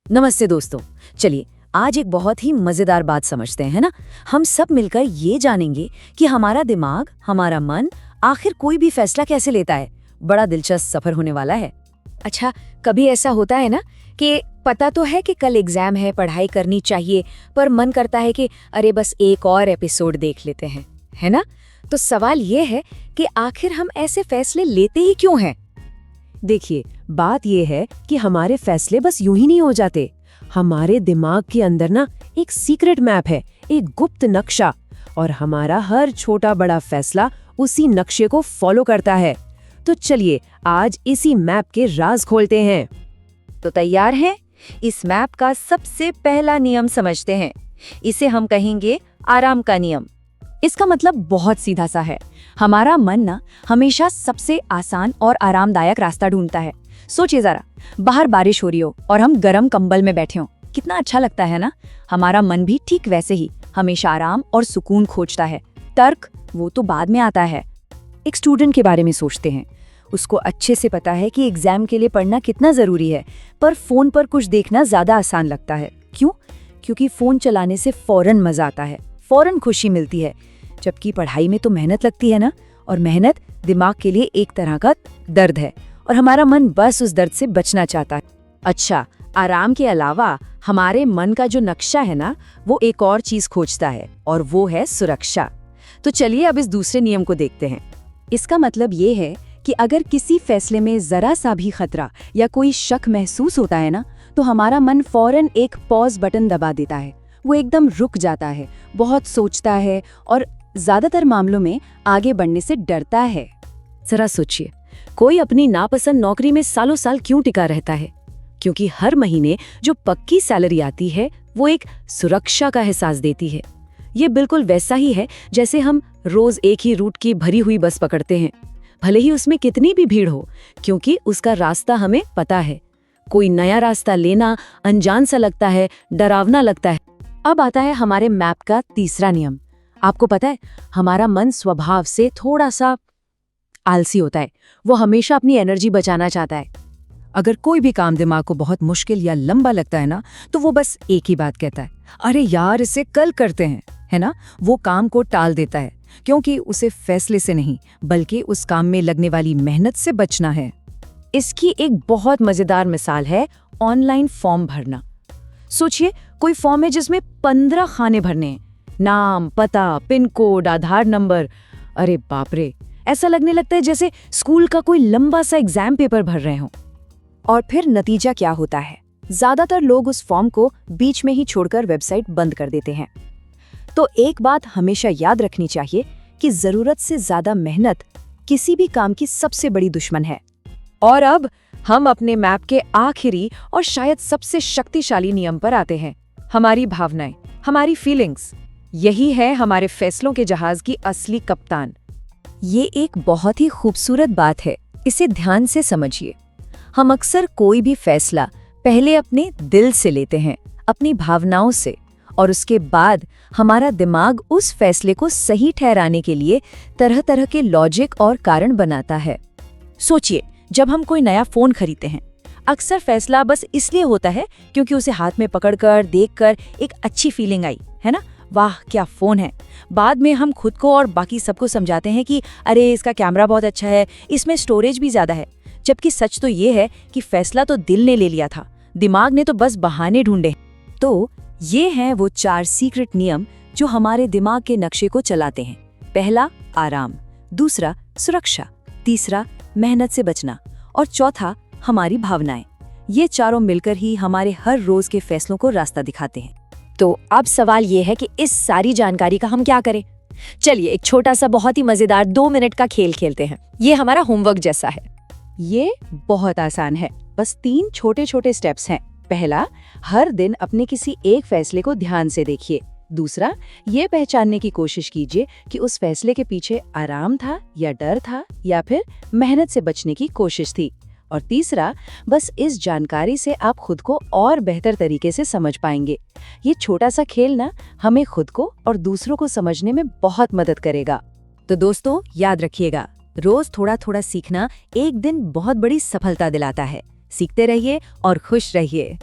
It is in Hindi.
नमस्ते दोस्तों। चलिए आज एक बहुत ही मजेदार बात समझते हैं ना। हम सब मिलकर ये जानेंगे कि हमारा दिमाग, हमारा मन आखिर कोई भी फैसला कैसे लेता है। बड़ा दिलचस्प सफर होने वाला है। अच्छा, कभी ऐसा होता है ना कि पता तो है कि कल एग्जाम है, पढ़ाई करनी चाहिए, पर मन करता है कि अरे बस एक और एपिसोड देख लेते हैं, है ना? तो सवाल ये है कि आखिर हम ऐसे फैसले लेते ही क्यों हैं? देखिए, बात यह है कि हमारे फैसले बस यूं ही नहीं हो जाते। हमारे दिमाग के अंदर ना एक सीक्रेट मैप है, एक गुप्त नक्शा, और हमारा हर छोटा बड़ा फैसला उसी नक्शे को फॉलो करता है। तो चलिए आज इसी मैप के राज खोलते हैं। तो तैयार हैं? इस मैप का सबसे पहला नियम समझते हैं। इसे हम कहेंगे आराम का नियम। इसका मतलब बहुत सीधा सा है। हमारा मन ना हमेशा सबसे आसान और आरामदायक रास्ता ढूंढता है। सोचिए जरा, बाहर बारिश हो रही हो और हम गर्म कंबल में बैठे हों, कितना अच्छा लगता है ना? हमारा मन भी ठीक वैसे ही हमेशा आराम और सुकून खोजता है। तर्क वो तो बाद में आता है। एक स्टूडेंट के बारे में सोचते हैं। उसको अच्छे से पता है कि एग्जाम के लिए पढ़ना कितना जरूरी है, पर फोन पर कुछ देखना ज्यादा आसान लगता है। क्यों? क्योंकि फोन चलाने से फौरन मजा आता है, फौरन खुशी मिलती है। जबकि पढ़ाई में तो मेहनत लगती है ना, और मेहनत दिमाग के लिए एक तरह का दर्द है, और हमारा मन बस उस दर्द से बचना चाहता है। अच्छा, आराम के अलावा हमारे मन का जो नक्शा है ना, वो एक और चीज खोजता है, और वो है सुरक्षा। तो चलिए अब इस दूसरे नियम को देखते हैं। इसका मतलब ये है कि अगर किसी फैसले में जरा सा भी खतरा या कोई शक महसूस होता है ना, तो हमारा मन फौरन एक पॉज बटन दबा देता है। वो एकदम रुक जाता है, बहुत सोचता है, और ज्यादातर मामलों में आगे बढ़ने से डरता है। जरा सोचिए, कोई अपनी नापसंद नौकरी में सालों साल क्यों टिका रहता है? क्योंकि हर महीने जो पक्की सैलरी आती है वो एक सुरक्षा का एहसास देती है। ये बिल्कुल वैसा ही है जैसे हम रोज एक ही रूट की भरी हुई बस पकड़ते हैं, भले ही उसमें कितनी भी भीड़ हो, क्योंकि उसका रास्ता हमें पता है। कोई नया रास्ता लेना अनजान सा लगता है, डरावना लगता है। अब आता है हमारे मैप का तीसरा नियम। आपको पता है, हमारा मन स्वभाव से थोड़ा सा आलसी होता है। वो हमेशा अपनी एनर्जी बचाना चाहता है। अगर कोई भी काम दिमाग को बहुत मुश्किल या लंबा लगता है ना, तो वो बस एक ही बात कहता है, अरे यार इसे कल करते हैं, है ना? वो काम को टाल देता है, क्योंकि उसे फैसले से नहीं बल्कि उस काम में लगने वाली मेहनत से बचना है। इसकी एक बहुत मजेदार मिसाल है ऑनलाइन फॉर्म भरना। सोचिए, कोई फॉर्म है जिसमें 15 खाने भरने हैं, नाम, पता, पिन कोड, आधार नंबर। अरे बाप रे, ऐसा लगने लगता है जैसे स्कूल का कोई लंबा सा एग्जाम पेपर भर रहे हो। और फिर नतीजा क्या होता है? ज्यादातर लोग उस फॉर्म को बीच में ही छोड़कर वेबसाइट बंद कर देते हैं। तो एक बात हमेशा याद रखनी चाहिए कि जरूरत से ज्यादा मेहनत किसी भी काम की सबसे बड़ी दुश्मन है। और अब हम अपने मैप के आखिरी और शायद सबसे शक्तिशाली नियम पर आते हैं। हमारी भावनाएं, हमारी फीलिंग्स, यही है हमारे फैसलों के जहाज की असली कप्तान। ये एक बहुत ही खूबसूरत बात है, इसे ध्यान से समझिए। हम अक्सर कोई भी फैसला पहले अपने दिल से लेते हैं, अपनी भावनाओं से, और उसके बाद हमारा दिमाग उस फैसले को सही ठहराने के लिए तरह तरह के लॉजिक और कारण बनाता है। सोचिए, जब हम कोई नया फोन खरीदते हैं, अक्सर फैसला बस इसलिए होता है क्योंकि उसे हाथ में पकड़कर, देखकर एक अच्छी फीलिंग आई, है ना? वाह क्या फोन है। बाद में हम खुद को और बाकी सबको समझाते हैं कि अरे इसका कैमरा बहुत अच्छा है, इसमें स्टोरेज भी ज्यादा है। जबकि सच तो ये है कि फैसला तो दिल ने ले लिया था, दिमाग ने तो बस बहाने ढूंढे। तो ये हैं वो 4 सीक्रेट नियम जो हमारे दिमाग के नक्शे को चलाते हैं। पहला आराम, दूसरा सुरक्षा, तीसरा मेहनत से बचना, और चौथा हमारी भावनाएं। ये चारों मिलकर ही हमारे हर रोज के फैसलों को रास्ता दिखाते हैं। तो अब सवाल ये है कि इस सारी जानकारी का हम क्या करें? चलिए एक छोटा सा बहुत ही मजेदार 2 मिनट का खेल खेलते हैं। ये हमारा होमवर्क जैसा है। ये बहुत आसान है, बस 3 छोटे छोटे स्टेप्स हैं। पहला, हर दिन अपने किसी एक फैसले को ध्यान से देखिए। दूसरा, ये पहचानने की कोशिश कीजिए कि उस फैसले के पीछे आराम था या डर था या फिर मेहनत से बचने की कोशिश थी। और तीसरा, बस इस जानकारी से आप खुद को और बेहतर तरीके से समझ पाएंगे। ये छोटा सा खेल ना हमें खुद को और दूसरों को समझने में बहुत मदद करेगा। तो दोस्तों याद रखिएगा, रोज थोड़ा थोड़ा सीखना एक दिन बहुत बड़ी सफलता दिलाता है। सीखते रहिए और खुश रहिए।